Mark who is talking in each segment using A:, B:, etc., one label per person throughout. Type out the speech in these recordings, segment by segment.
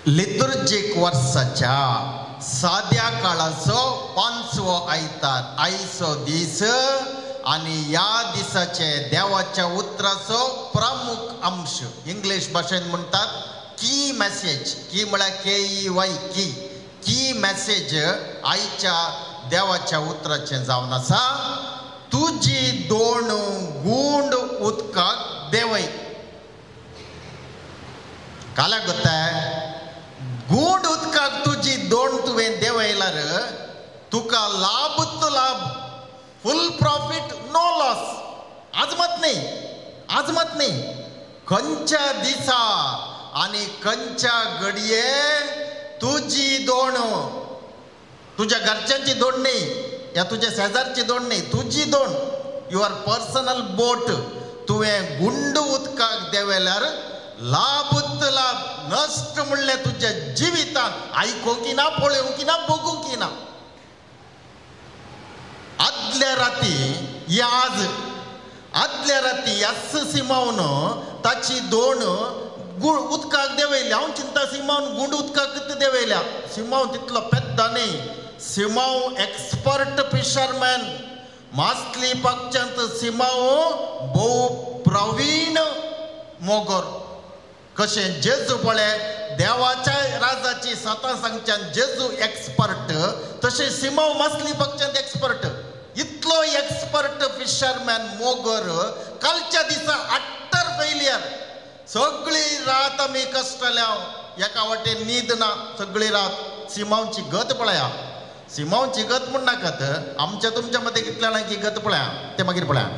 A: लितुर्जिक वर्साच्या साध्या काळाचो 5वो आयतार आयचो दीस आणि या दिसाचे देवाच्या उतराचो प्रमुख अंश इंग्लिश भाषेत म्हणतात की मेसेज. की म्हळ्यार KEY की मेसेज आयच्या देवाच्या उतराचे जावन आसा तुजी दोन गुंड उदकाक देवय. काल्याक गोताय गुंड उदकाक तुजी दोन तुवें देवयल्यार तुका लाभच लाभ, फुल प्रॉफिट, नो लॉस. आजमत नाही खंयच्या दिसा आणि खंयच्या घडये तुजी दोन, तुझ्या घरच्यांची दोन नाही, या तुझ्या शेजारची दोन नाही, तुजी दोन, युअर पर्सनल बोट तुवें गुंड उदकाक देवयल्यार लाभच लाभ. नष्ट म्हणले तुझ्या जिवितान आयकोंकी ना, पळोवंकी ना, बघूंकी ना. आदल्या राती आदल्या राती यास सिमावन ताची दोन उदकाक देवयल्या. हांव चिंता सिमावन गुंड उदकाक कितें देवयल्या. सिमाव तितलो पेद्दा न्ही. सिमाव एक्सपर्ट फिशरमॅन, मासली पक्षांत सिमाव भोव प्रवीण मोगर. कशें जेजू पळय देवाच्या राजाची स्वता सांगच्यान जेजू एक्सपर्ट, तशें सिमाव मासली पक्षांत एक्सपर्ट. इतलो एक्सपर्ट फिशरमॅन मोगर कालच्या दिसा अट्टर फेलियर. सगळी रात आमी कश्टल्या, एका वाटेन न्हीद ना, सगळी रात. सिमावची गत पळया, सिमावची गत म्हण नाकात, आमच्या तुमच्या मदीं कितल्या जाणांची गत पळया ते मागीर पळया.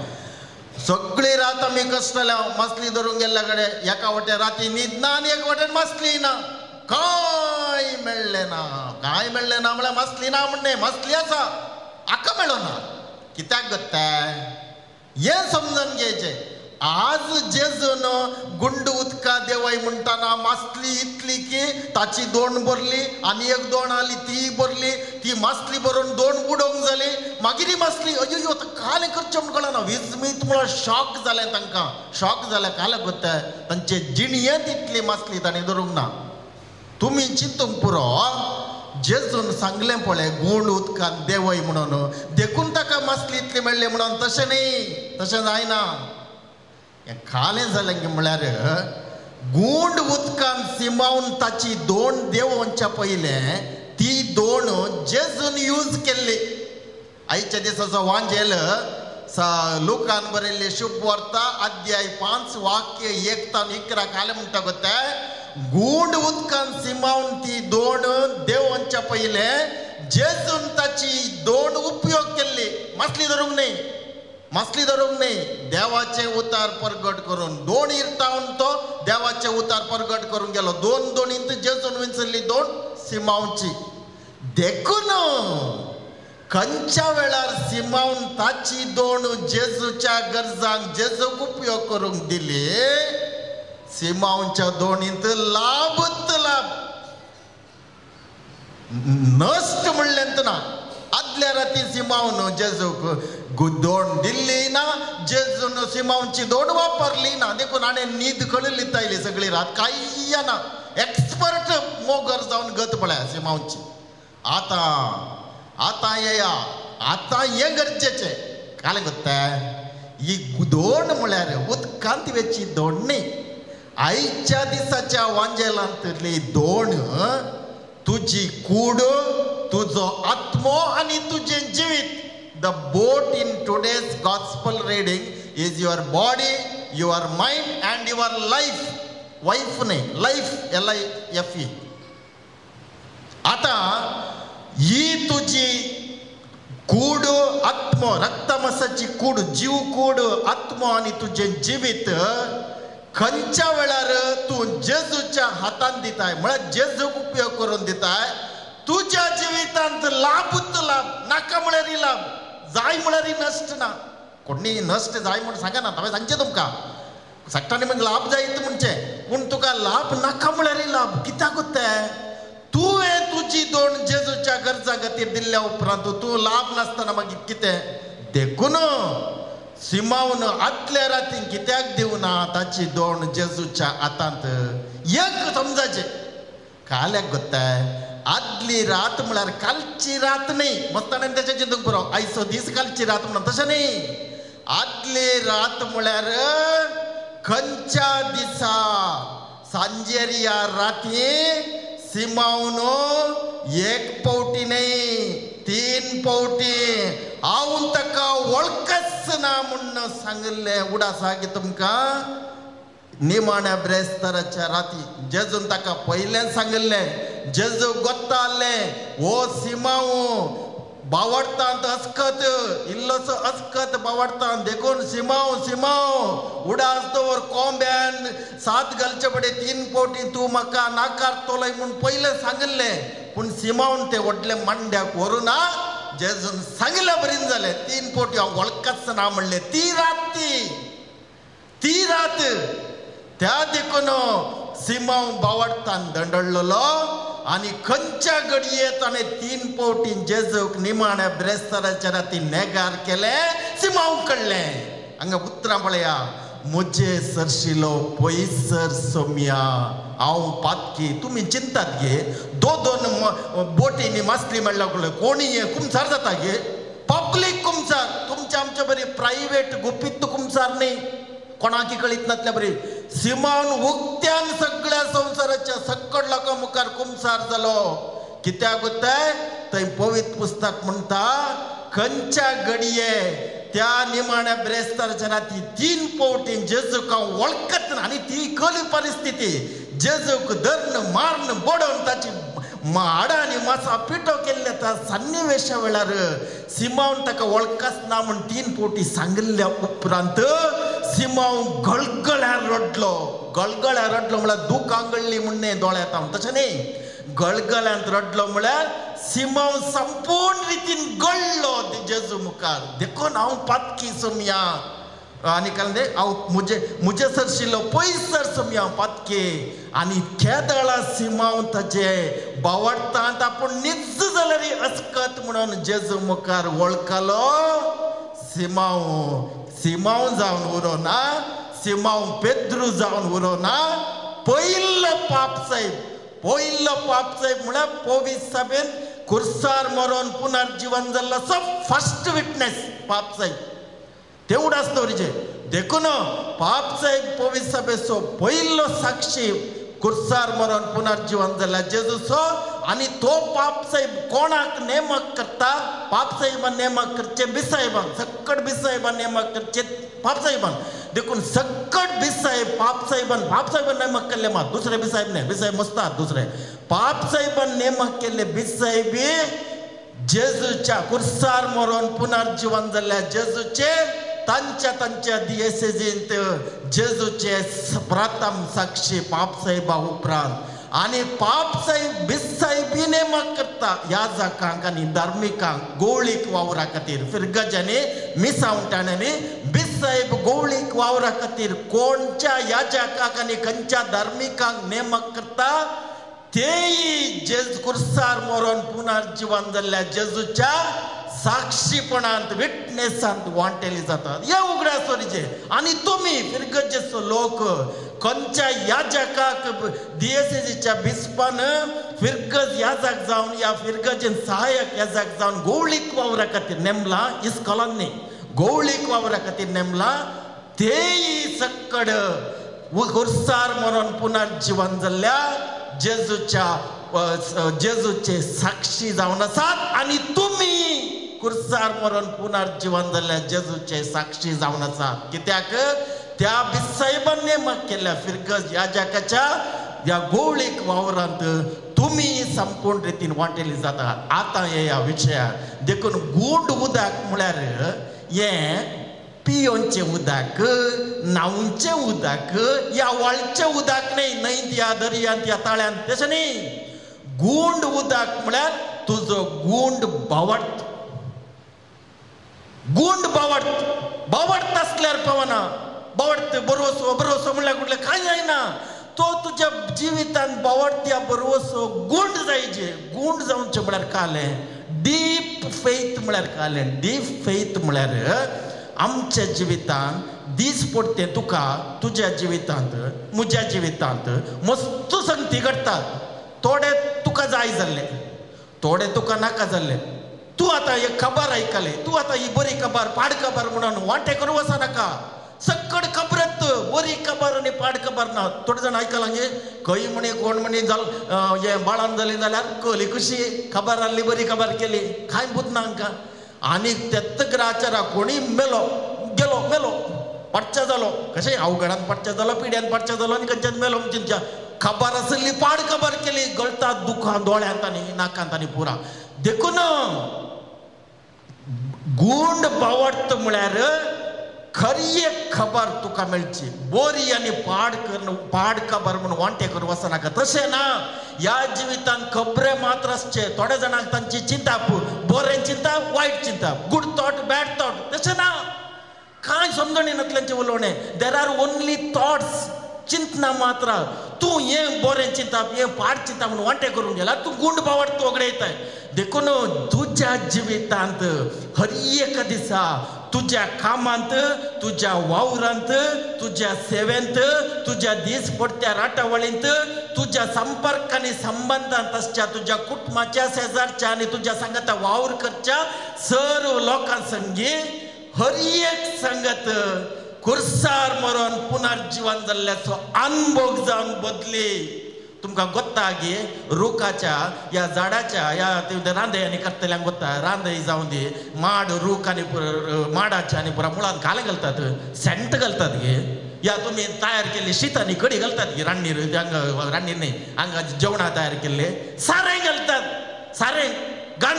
A: सगळी रात आमी कश्टल्या, मासली धरून गेल्ल्या कडेन एका वाटेन राती न्हीद ना आनी एक वाटेन मासली ना. काय मेळ्ळें ना म्हळ्यार मासली ना म्हणणे, मासली आसा आका मेळो ना. कित्याक गत्ताय हें समजून घेवचें. आज जेजून गुंड उदका देवय म्हणटाना मासली इतली की ताची दोन भरली आनी एक दोन आली ती भरली, ती मासली भरून दोन बुडोवंक जाली. मागीर ही मासली अयो काल करचें म्हण कळना. विस्मीत म्हणून शॉक जालें तांकां. शॉक जालें काल्याक गताय तांचे जिणयेंत इतली मासली तांणी धरूंक ना. तुमी चिंतूंक पुरो जेजून सांगलें पळय गुंड उदकान देवय म्हणून, देखून ताका मासली इतली मेळ्ळी म्हणून. तशें न्ही, तशें जायना. खालें जालें म्हळ्यार गुंड उदकान सिमावन ताची दोन देवोवच्या पयलें ती दोन जेजून यूज केल्ली. आयच्या दिसाचो वांजेल लुकान बरयल्ली शुभ वार्ता अध्याय 5 वाक्य 1 ते 11 काले म्हणटा गोताय गुंड उदकान सिमावन ती दोन देवोवच्या पयलें जेजून ताची दोन उपयोग केल्ली. मासली धरूंक न्ही, देवाचे उतार परगट करून दोन इर्तावन तो देवाचे उतार परगट करून गेलो. दोन इंत जेजून विंचरली दोन सिमावची. देखून खंयच्या वेळार सिमावन ताची दोन जेजूच्या गरजांक जेजूक उपयोग करूंक दिली, सिमावच्या दोन इंत लाभच लाभ. नष्ट म्हणलेंत ना. आदल्या राती सिमावन जेजूक दोन दिल्ली ना, जेजून सिमावची दोन वापरली ना. देखून हाणें न्हीद कळली तायली सगळी रात, कांय ना. एक्सपर्ट मोगर जावन गत पळया सिमावची. आतां येया, आतां हें गरजेचें. काल गत्ताय ही दोन म्हळ्यार उदकांत वेची दोन न्ही. आयच्या दिसाच्या वांजेलांतली दोन तुजी कूड, तुजो आत्मो आनी तुजें जिवीत. The boat in today's gospel reading is your body, your mind and your life. Wife ne life LIFE. आता ही तुझी कूड आत्म, रक्तमासाची कूड, जीव कूड, आत्म आणि तुझे जिवीत खंयच्या वेळार तू जेजूच्या हातान दिताय म्हळ्यार जेजूक उपयोग करून दिताय. तुझ्या जिवितांत लाभच लाभ, नाका म्हळ्यार लाभ, जाय म्हळ्यार नष्ट ना. कोणी नष्ट जाय म्हणून सांगा ना, हांवें सांगचें तुमकां. सांगताना म्हणजे लाभ जायत म्हणचे, पूण तुका लाभ नाका म्हळ्यार लाभ. कित्याक गताय तुवें तुजी दोन जेजूच्या गरजा खातीर दिल्ल्या उपरांत तूं लाभ नासतना मागीर कितें. देखून सिमावन आदल्या रातीन कित्याक दिवना ताची दोन जेजूच्या हातांत. एक समजाचें काल्याक गोत्ताय आदली रात म्हळ्यार कालची रात न्ही मस्तान त्याच्या चिंतूक पुरो आयचो दीस कालची रात म्हणून तशें न्ही आदली रात म्हळ्यार खंयच्या दिसा सांजेर या राती सिमावन एक पावटी न्ही 3 पावटी हांव ताका वळखच ना म्हणून सांगलें उडासागे तुमकां निमाण्या ब्रेस्ताराच्या राती जेजून ताका पयलें सांगलें जेजू गोत्तालें हो सिमाव बावडतांत अस्कत इल्लोसो अस्कत बावडतांत देखून सिमाव उडास दवर कोंब्यान सात घालचे पडे 3 पावटी तूं म्हाका नाकार तोलय म्हूण पयलें सांगलें पूण सिमावन ते व्हडले मांड्याक व्हरूं ना जेजून सांगलें बरें जालें 3 पावटी हांव वळखच ना म्हणलें ती रात त्या देखून सिमाव बावडतान दंडळलो आनी खंयच्या घडये ताणें 3 पावटी जेजूक निमाण्या ब्रेस्ताराच्या राती नेगार केलें सिमाव कडलें हांगा उतरां पळया मुजे सरशिलो पयसर सोम्या हांव पातकी तुमी चिंतात गे 2 बोटींनी मासली म्हणल्यार कोणी कुमसार जाता गे पब्लीक कुमसार तुमच्या आमच्या बरी प्रायवेट गुपित कुमसार न्ही कोणाकी कळीत नासल्या बरी सिमावन उक्त्यान सगळ्या संवसाराच्या सक्कड लोकां मुखार कुमसार जालो कित्याक गोत्ताय थंय पवित्र पुस्तक म्हणटा खंयच्या घडये त्या निमाण्या ब्रेस्ताराच्या राती 3 पावटी जेजूक हांव वळखत ना आनी ती खरी परिस्थिती जेजूक धਰਨ मारन बडोवन ताची हाडां आनी मासा पिठो केल्ले त्या सन्निवेशा वेळार सिमावन ताका वळखच ना म्हूण 3 पावटी सांगल्या उपरांत सिमाव गळगळ्यार रडलो म्हळ्यार दूख आंगळ्ळी म्हणणे दोळ्यांत हांव तशें न्ही गळगळ्यांत रडलो म्हळ्यार सिमाव संपूर्ण रितीन गळ्ळो जेजू मुखार देखून हांव पातकी सोम्या आनी काय हांव मुजे सरशिल्लो पयसर सोम्या पातके आनी केदळा सिमाव ताचे बावडतांत आपूण निज जाल्यार अस्कत म्हणून जेजू मुखार वळखलो सिमाव जावन उरो ना सिमाव पेद्रू जावन उरो ना पयलो पाप साहेब म्हळ्यार पवित्र सभेन खुर्सार मरोन पुनर्जीवन जाल्लो फर्स्ट विटनेस पाप साहेब ते उडास दवरीचे देखून पाप साहेब पवित्र सभेचो पयलो साक्षी खुर्सार मरोन पुनर्जीवन जाल्ल्या जेजूचो आनी तो पाप साहेब कोणाक नेमक करता पाप साहेबान नेमक करचे बिसाहेबान सक्कड बिसाहेबान नेमक करचे पाप साहेबान देखून सक्कड बिसाहेब पाप साहेबान नेमक केल्ले मात दुसरे बिसाहेब न्ही बिसाहेब मस्तात दुसरे पाप साहेबान नेमक केल्ले बिसाहेबी जेजूच्या खुर्सार मरोन पुनर्जीवन जाल्ल्या जेजूचे तांच्या दियेसेजींत जेजूचे प्रथम साक्षी पाप साहेबा उपरांत आनी पाप साहेब बिसाहेबी नेमक करता याजकांक आनी धार्मिकांक गवळीक वावरा खातीर फिरगजांनी मिसावटांनी बिसाहेब गवळीक वावरा खातीर कोणच्या याजकांक आनी खंयच्या धार्मिकांक नेमक करता तेय जेजू खुर्सार मरोन पुनर्जीवन जाल्ल्या जेजूच्या साक्षीपणांत विटनेसांत वांटेली जातात हे उगड्या सोरीचे आनी तुमी फिरगजेचो लोक खंयच्या याजकाक दियेसेजीच्या बिस्पान फिरगज याजक जावन या फिरगजेन सहाय्यक याजक जावन गवळीक वावरा खातीर नेमला इस्कॉलांनी गवळीक वावरा खातीर नेमला तेय सक्कड खुर्सार मरोन पुनर्जीवन जाल्ल्या जेजूचे साक्षी जावन आसात आनी तुमी खुर्सार मरोन पुनर्जीवन जाल्ल्या जेजूचे साक्षी जावन आसात कित्याक त्या बिसाहेबान नेमक केल्ल्या फिरगज याजकाच्या या गवळीक वावरांत तुमी संपूर्ण रितीन वांटेली जातात आतां ह्या विशयार देखून गूंड उदक म्हळ्यार हें पियोंचे उदक न्हांवचें उदक या व्हाळचें उदक न्ही न्हंयत या दर्यांत या तळ्यांत तशें न्ही गूंड उदक म्हळ्यार तुजो गूंड बावडत आसल्यार पावना बावडत बरोवसो म्हणल्यार कुठले कांय जायना तो तुज्या जिवितांत बावडत्या बरोवसो गूंड जायचे गूंड जावचें म्हळ्यार कालें डीप फेथ म्हळ्यार कालें डीप फेथ म्हळ्यार आमच्या जिवितांत दीस पडटे तुका तुज्या जिवितांत म्हज्या जिवितांत मस्त संगती घडटात थोडे तुका जाय जाल्ले, थोडे तुका नाका जाल्ले. तू आता एक खबर ऐकले, तू आता ही बरी खबर पाड खबर म्हणून वांटे करू वसा नाका. सक्कड खबरत बरी खबर आणि पाड खबर ना. थोडे जण ऐकला गे खंय म्हणे कोण म्हणे जाल हे बाळान जाली जाल्यार कली कशी खबर आली बरी खबर केली काय बुजना हांकां. आनी तेत ग्राचारा कोणी मेलो मेलो पडचा जालो कशें अवघडान पडचा जालो पिड्यान पडचा जालो आनी खंयच्यान मेलो म्हणच्या खबर आसली पाड खबर केली. गळतात दुखां दोळ्यांत आनी नाकांत आनी पुरा देखून गुंड बावडत म्हळ्यार खरी एक खबर तुका मेळची. बोरी आनी पाड खबर म्हणून वांटे करूं वचनाका. तशें ना, ह्या जिवितान खबरे मात्र आसचे. थोड्या जाणांक तांची चिंता बरें चिंता वायट चिंता, गुड थॉट बॅड थॉट. तशें ना, कांय समजणींतल्याचें उलोवणें. देर आर ओन्ली थॉट्स, चिंतना मात्र. तूं हें बरें चिंता हें पाड चिंता म्हणून वांटे करूंक गेला तूं गुंड बावडत वगडयताय. देखून तुज्या जिवितांत हर एक दिसा तुझ्या कामांत, तुझ्या वावरांत, तुझ्या सेवेंत, तुझ्या दिसपडत्या राटावळींत, तुझ्या संपर्कांनी संबंधांत आसच्या तुझ्या कुटुंबाच्या शेजारच्या आनी तुझ्या सांगाता वावर करच्या सर्व लोकां संगी हर एक संगत कुर्सार मरून पुनर्जीवन जाल्ल्याचो अनुभव जावन बदली. तुमकां गोत्ता गे रुखाच्या या झाडाच्या या रांदे आनी करतल्यांक गोत्ता रांदय जावं दी माड रूख आनी माडाच्या आनी पुरा मुळांत घाले घालतात सेंट घालतात गे. या तुमी तयार केल्ली शीत आनी कडी घालतात गे रान्नीर रान्नीर न्ही हांगा जेवणां तयार केल्ले सारें घालतात. सारें गाण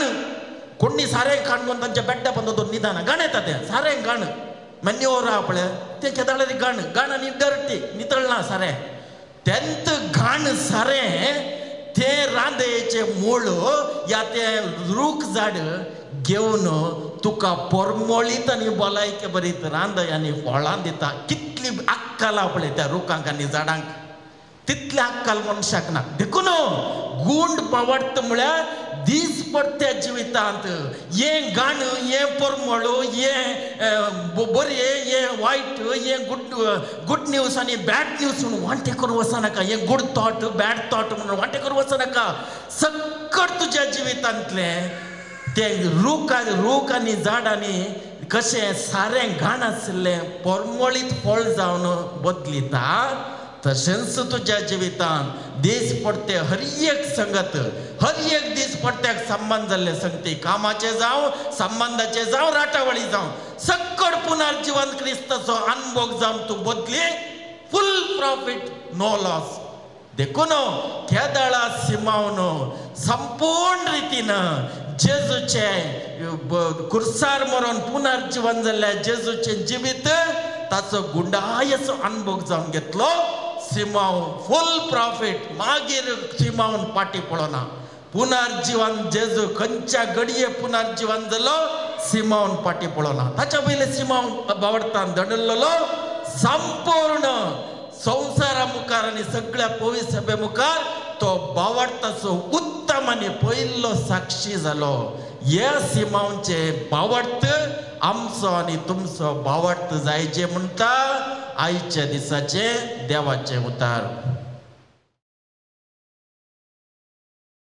A: कोणी सारें खाण म्हणून तांच्या बेड्डा बंद दोन निदान गाण येता तें सारें गाण मॅन्युअर आहा पळय तें केदाळ्ळें गाण आनी डर्टी नितळना सारें तेंत घाण सारें ते रांदयेचे मूळ या ते रूख झाड घेवन तुका परमळीत आनी भलायके बरीत रांदय आनी फळां दिता. कितली आक्कल आहा पळय त्या रुखांक आनी झाडांक तितले आक्कल मनशाक ना. देखून गुंड बावडत म्हळ्यार दिसपडत्या जिवितांत हें गाण हें परमळ हें बरें हें वायट हें गुड न्यूज आनी बॅड न्यूज म्हणून वांटे करूं वचनाका. हें गुड थॉट बॅड थॉट म्हणून वांटे करूं वचनाका. सक्कड तुज्या जिवितांतले ते रूख आनी झाडांनी कशें सारें घाण आशिल्लें परमळीत फळ जावन बदलिता तशेंच तुज्या जिवितांत दीस पडते हर एक संगत हर एक दीस पडत्याक संबंध जाल्ले संगती कामाचे जावं संबंधाचे जावं राटावळी जावं सक्कड पुनर्जीवन क्रिस्ताचो अनुभव जावन तूं बदली फुल प्रॉफिट नो लॉस. देखून केदाळा सिमावन संपूर्ण रितीन जेजूचे कुर्सार मरून पुनर्जीवन जाल्ल्या जेजूचे जिवीत ताचो गुंडायसो अनुभव जावन घेतलो. सिमाव फुल प्रॉफिट मागीर सिमावन पाटी पळोना. पुनर्जीवन जेजू खंयच्या घडये पुनर्जीवन जालो सिमावन पाटी पळोना. ताच्या पयले सिमावन बावडतान दडल्लो संपूर्ण संवसारा मुखार आनी सगळ्या पवित्र सभे मुखार तो बावडताचो उत्तम आनी पयलो साक्षी जालो. हे सिमावचे बावडत आमचो आनी तुमचो बावडत जायचे म्हणटा आयच्या दिसाचे देवाचे उतार.